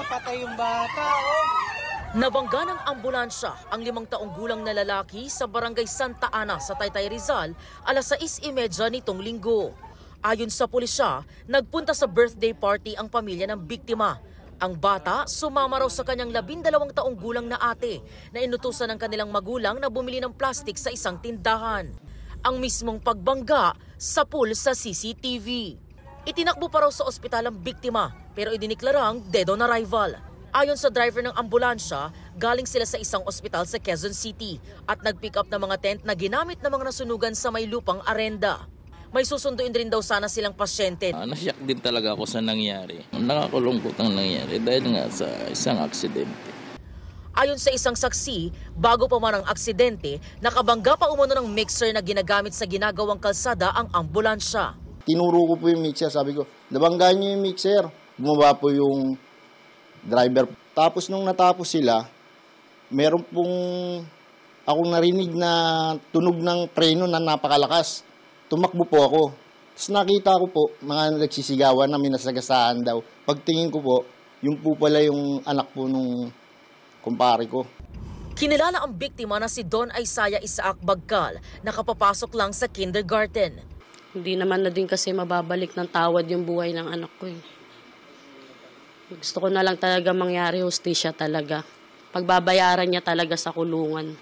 patay yung bata, oh. Nabangga ng ambulansya ang 5 taong gulang na lalaki sa barangay Santa Ana sa Taytay Rizal alas 6:30 nitong linggo. Ayon sa pulisya, nagpunta sa birthday party ang pamilya ng biktima. Ang bata sumama raw sa kanyang 12 taong gulang na ate na inutusan ng kanilang magulang na bumili ng plastik sa isang tindahan. Ang mismong pagbangga sa pool sa CCTV. Itinakbo pa raw sa ospital ang biktima pero idiniklarang dead on arrival. Ayon sa driver ng ambulansya, galing sila sa isang ospital sa Quezon City at nag-pick up ng mga tent na ginamit ng mga nasunugan sa may lupang arenda. May susunduin din daw sana silang pasyente. Nasyak din talaga ako sa nangyari. Nakakalungkot ang nangyari dahil nga sa isang aksidente. Ayon sa isang saksi, bago pa man ang aksidente, nakabangga pa umano ng mixer na ginagamit sa ginagawang kalsada ang ambulansya. Tinuro ko po yung mixer, sabi ko, nabanggaan niyo yung mixer. Bumaba po yung driver. Tapos nung natapos sila, meron pong akong narinig na tunog ng preno na napakalakas. Tumakbo po ako. Tapos nakita ko po, mga nagsisigawan na minasagasaan daw. Pagtingin ko po, yung po pala yung anak po nung kumpare ko. Kinilala ang biktima na si Don Isaiah Isaac Bagcal, nakapapasok lang sa kindergarten. Hindi naman na din kasi mababalik ng tawad yung buhay ng anak ko. Gusto ko na lang talaga mangyari hustisya talaga. Pagbabayaran niya talaga sa kulungan.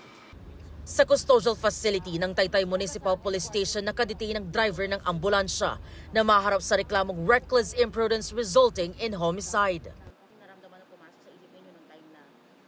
Sa custodial facility ng Taytay Municipal Police Station nakadetain ang driver ng ambulansya na maharap sa reklamong reckless imprudence resulting in homicide.